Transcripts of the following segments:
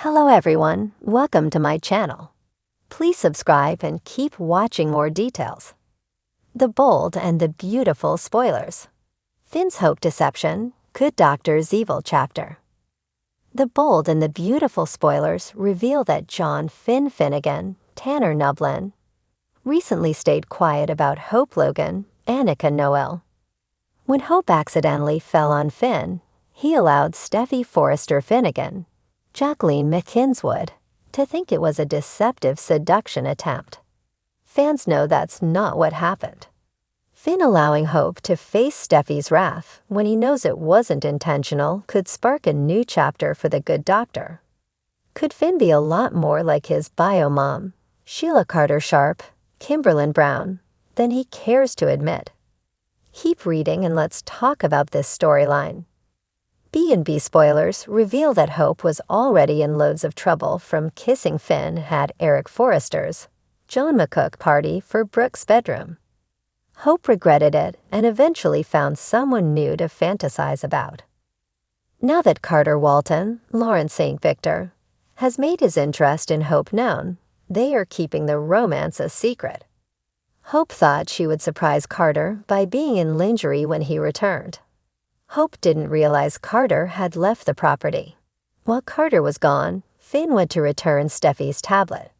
Hello everyone, welcome to my channel. Please subscribe and keep watching more details. The bold and the beautiful spoilers. Finn's Hope Deception, Good Doctor's Evil chapter. The bold and the beautiful spoilers reveal that John Finn Finnegan, Tanner Nublin, recently stayed quiet about Hope Logan, Annika Noel. When Hope accidentally fell on Finn, he allowed Steffi Forrester Finnegan, Jacqueline McKinswood, to think it was a deceptive seduction attempt. Fans know that's not what happened. Finn allowing Hope to face Steffi's wrath when he knows it wasn't intentional could spark a new chapter for the Good Doctor. Could Finn be a lot more like his bio mom, Sheila Carter Sharp, Kimberlin Brown, than he cares to admit? Keep reading and let's talk about this storyline. B&B spoilers reveal that Hope was already in loads of trouble from kissing Finn at Eric Forrester's John McCook party for Brooke's bedroom. Hope regretted it and eventually found someone new to fantasize about. Now that Carter Walton, Lawrence St. Victor, has made his interest in Hope known, they are keeping the romance a secret. Hope thought she would surprise Carter by being in lingerie when he returned. Hope didn't realize Carter had left the property. While Carter was gone, Finn went to return Steffi's tablet.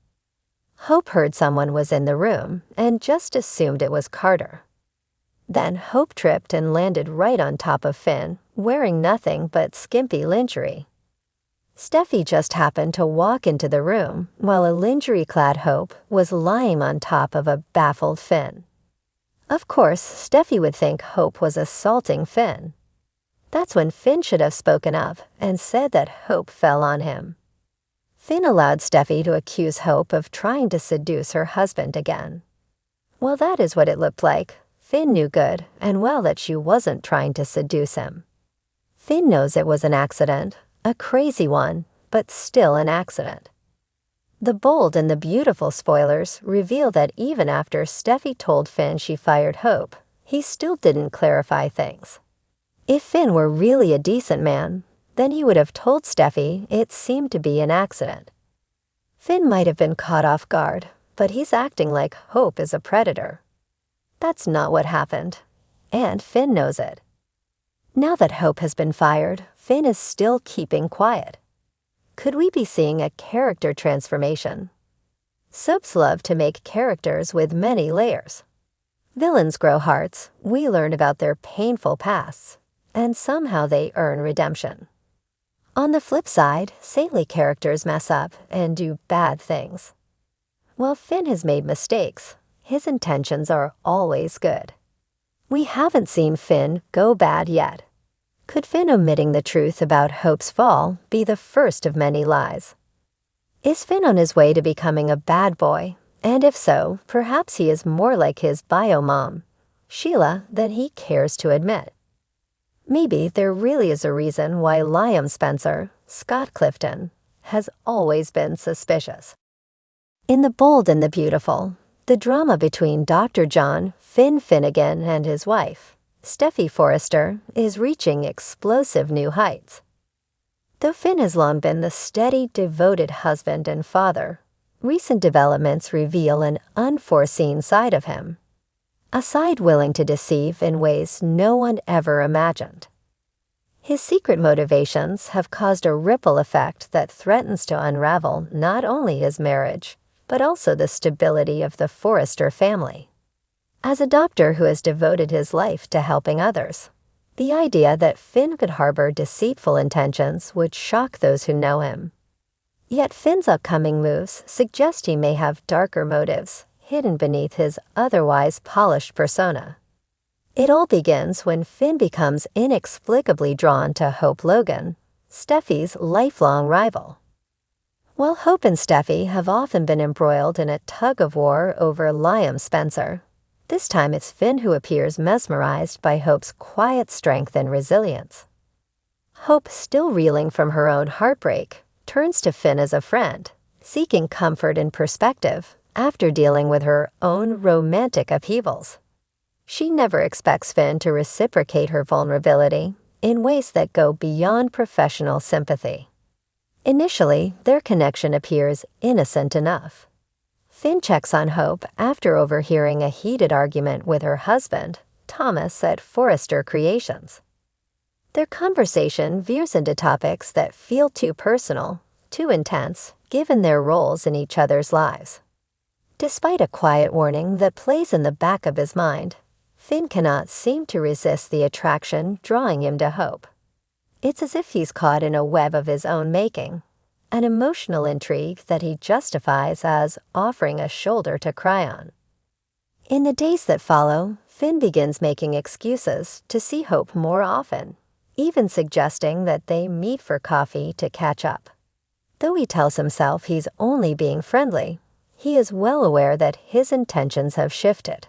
Hope heard someone was in the room and just assumed it was Carter. Then Hope tripped and landed right on top of Finn, wearing nothing but skimpy lingerie. Steffi just happened to walk into the room while a lingerie-clad Hope was lying on top of a baffled Finn. Of course, Steffi would think Hope was assaulting Finn. That's when Finn should have spoken up and said that Hope fell on him. Finn allowed Steffi to accuse Hope of trying to seduce her husband again. Well, that is what it looked like. Finn knew good and well that she wasn't trying to seduce him. Finn knows it was an accident, a crazy one, but still an accident. The bold and the beautiful spoilers reveal that even after Steffi told Finn she fired Hope, he still didn't clarify things. If Finn were really a decent man, then he would have told Steffi it seemed to be an accident. Finn might have been caught off guard, but he's acting like Hope is a predator. That's not what happened, and Finn knows it. Now that Hope has been fired, Finn is still keeping quiet. Could we be seeing a character transformation? Soaps love to make characters with many layers. Villains grow hearts, we learn about their painful pasts, and somehow they earn redemption. On the flip side, saintly characters mess up and do bad things. While Finn has made mistakes, his intentions are always good. We haven't seen Finn go bad yet. Could Finn omitting the truth about Hope's fall be the first of many lies? Is Finn on his way to becoming a bad boy? And if so, perhaps he is more like his bio mom, Sheila, than he cares to admit. Maybe there really is a reason why Liam Spencer, Scott Clifton, has always been suspicious. In The Bold and the Beautiful, the drama between Dr. John Finn Finnegan and his wife, Steffi Forrester, is reaching explosive new heights. Though Finn has long been the steady, devoted husband and father, recent developments reveal an unforeseen side of him. A side willing to deceive in ways no one ever imagined. His secret motivations have caused a ripple effect that threatens to unravel not only his marriage, but also the stability of the Forrester family. As a doctor who has devoted his life to helping others, the idea that Finn could harbor deceitful intentions would shock those who know him. Yet Finn's upcoming moves suggest he may have darker motives hidden beneath his otherwise polished persona. It all begins when Finn becomes inexplicably drawn to Hope Logan, Steffi's lifelong rival. While Hope and Steffi have often been embroiled in a tug-of-war over Liam Spencer, this time it's Finn who appears mesmerized by Hope's quiet strength and resilience. Hope, still reeling from her own heartbreak, turns to Finn as a friend, seeking comfort and perspective after dealing with her own romantic upheavals. She never expects Finn to reciprocate her vulnerability in ways that go beyond professional sympathy. Initially, their connection appears innocent enough. Finn checks on Hope after overhearing a heated argument with her husband, Thomas, at Forrester Creations. Their conversation veers into topics that feel too personal, too intense, given their roles in each other's lives. Despite a quiet warning that plays in the back of his mind, Finn cannot seem to resist the attraction drawing him to Hope. It's as if he's caught in a web of his own making, an emotional intrigue that he justifies as offering a shoulder to cry on. In the days that follow, Finn begins making excuses to see Hope more often, even suggesting that they meet for coffee to catch up. Though he tells himself he's only being friendly, he is well aware that his intentions have shifted.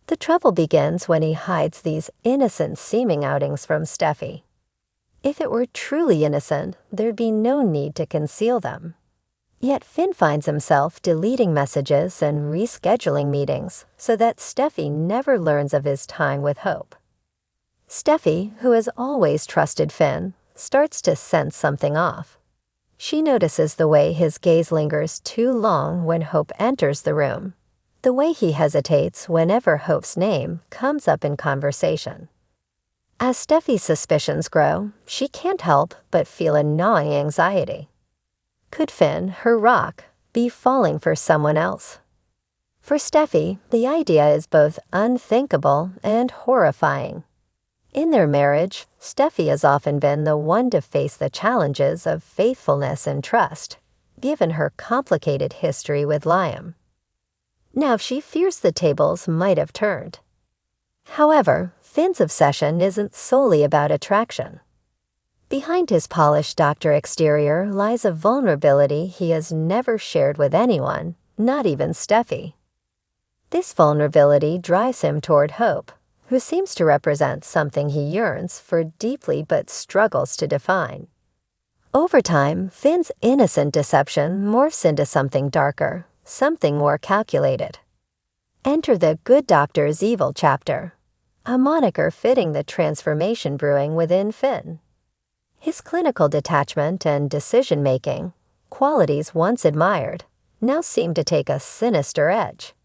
The trouble begins when he hides these innocent-seeming outings from Steffi. If it were truly innocent, there'd be no need to conceal them. Yet Finn finds himself deleting messages and rescheduling meetings so that Steffi never learns of his time with Hope. Steffi, who has always trusted Finn, starts to sense something off. She notices the way his gaze lingers too long when Hope enters the room, the way he hesitates whenever Hope's name comes up in conversation. As Steffi's suspicions grow, she can't help but feel a gnawing anxiety. Could Finn, her rock, be falling for someone else? For Steffi, the idea is both unthinkable and horrifying. In their marriage, Steffi has often been the one to face the challenges of faithfulness and trust, given her complicated history with Liam. Now she fears the tables might have turned. However, Finn's obsession isn't solely about attraction. Behind his polished doctor exterior lies a vulnerability he has never shared with anyone, not even Steffi. This vulnerability drives him toward Hope, who seems to represent something he yearns for deeply but struggles to define. Over time, Finn's innocent deception morphs into something darker, something more calculated. Enter the Good Doctor's Evil chapter, a moniker fitting the transformation brewing within Finn. His clinical detachment and decision-making, qualities once admired, now seem to take a sinister edge.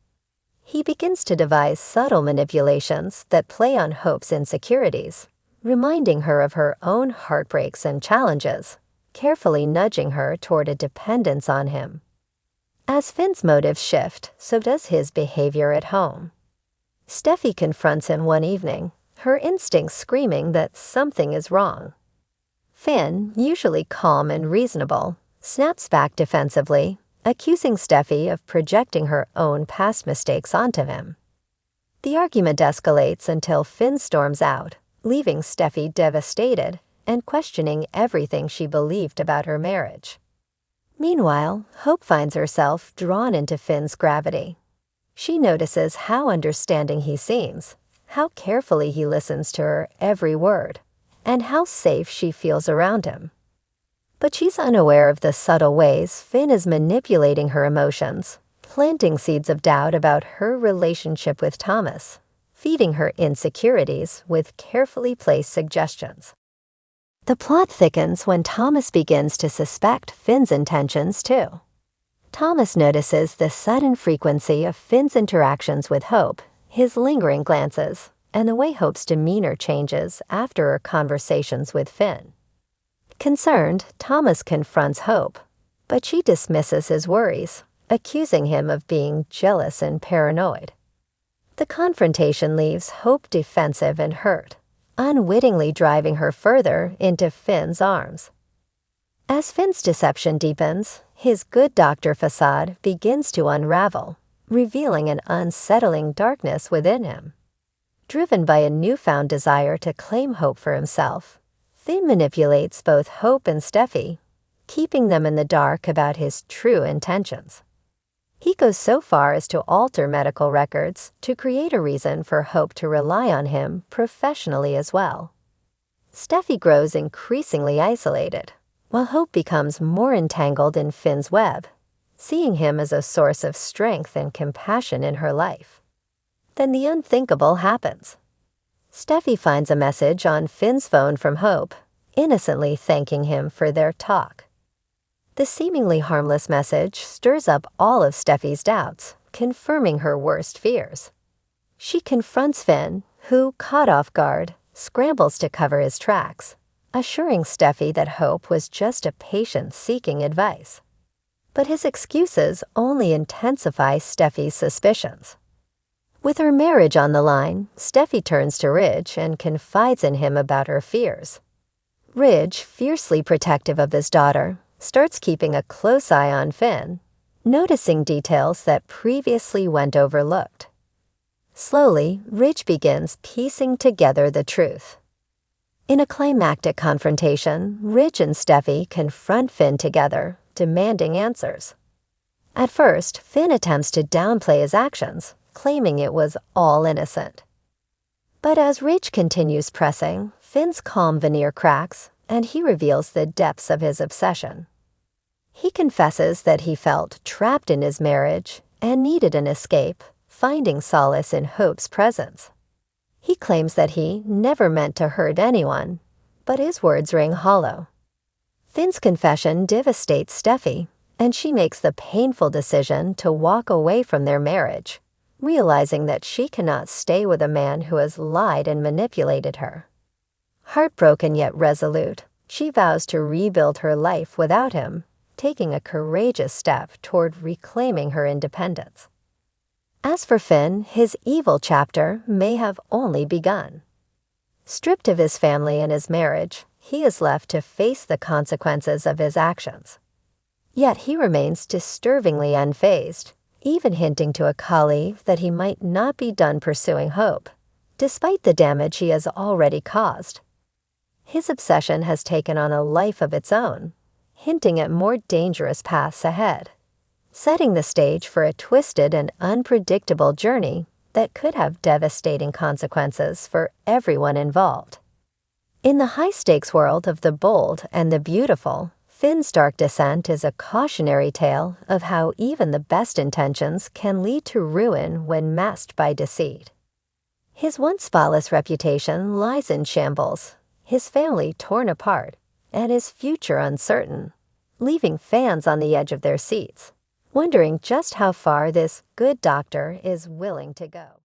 He begins to devise subtle manipulations that play on Hope's insecurities, reminding her of her own heartbreaks and challenges, carefully nudging her toward a dependence on him. As Finn's motives shift, so does his behavior at home. Steffi confronts him one evening, her instincts screaming that something is wrong. Finn, usually calm and reasonable, snaps back defensively, accusing Steffi of projecting her own past mistakes onto him. The argument escalates until Finn storms out, leaving Steffi devastated and questioning everything she believed about her marriage. Meanwhile, Hope finds herself drawn into Finn's gravity. She notices how understanding he seems, how carefully he listens to her every word, and how safe she feels around him. But she's unaware of the subtle ways Finn is manipulating her emotions, planting seeds of doubt about her relationship with Thomas, feeding her insecurities with carefully placed suggestions. The plot thickens when Thomas begins to suspect Finn's intentions too. Thomas notices the sudden frequency of Finn's interactions with Hope, his lingering glances, and the way Hope's demeanor changes after her conversations with Finn. Concerned, Thomas confronts Hope, but she dismisses his worries, accusing him of being jealous and paranoid. The confrontation leaves Hope defensive and hurt, unwittingly driving her further into Finn's arms. As Finn's deception deepens, his good doctor facade begins to unravel, revealing an unsettling darkness within him. Driven by a newfound desire to claim Hope for himself, Finn manipulates both Hope and Steffi, keeping them in the dark about his true intentions. He goes so far as to alter medical records to create a reason for Hope to rely on him professionally as well. Steffi grows increasingly isolated, while Hope becomes more entangled in Finn's web, seeing him as a source of strength and compassion in her life. Then the unthinkable happens. Steffi finds a message on Finn's phone from Hope, innocently thanking him for their talk. The seemingly harmless message stirs up all of Steffi's doubts, confirming her worst fears. She confronts Finn, who, caught off guard, scrambles to cover his tracks, assuring Steffi that Hope was just a patient seeking advice. But his excuses only intensify Steffi's suspicions. With her marriage on the line, Steffi turns to Ridge and confides in him about her fears. Ridge, fiercely protective of his daughter, starts keeping a close eye on Finn, noticing details that previously went overlooked. Slowly, Ridge begins piecing together the truth. In a climactic confrontation, Ridge and Steffi confront Finn together, demanding answers. At first, Finn attempts to downplay his actions, claiming it was all innocent. But as Ridge continues pressing, Finn's calm veneer cracks, and he reveals the depths of his obsession. He confesses that he felt trapped in his marriage and needed an escape, finding solace in Hope's presence. He claims that he never meant to hurt anyone, but his words ring hollow. Finn's confession devastates Steffi, and she makes the painful decision to walk away from their marriage, realizing that she cannot stay with a man who has lied and manipulated her. Heartbroken yet resolute, she vows to rebuild her life without him, taking a courageous step toward reclaiming her independence. As for Finn, his evil chapter may have only begun. Stripped of his family and his marriage, he is left to face the consequences of his actions. Yet he remains disturbingly unfazed, even hinting to a colleague that he might not be done pursuing Hope, despite the damage he has already caused. His obsession has taken on a life of its own, hinting at more dangerous paths ahead, setting the stage for a twisted and unpredictable journey that could have devastating consequences for everyone involved. In the high-stakes world of the bold and the beautiful, Finn's dark descent is a cautionary tale of how even the best intentions can lead to ruin when masked by deceit. His once spotless reputation lies in shambles, his family torn apart, and his future uncertain, leaving fans on the edge of their seats, wondering just how far this good doctor is willing to go.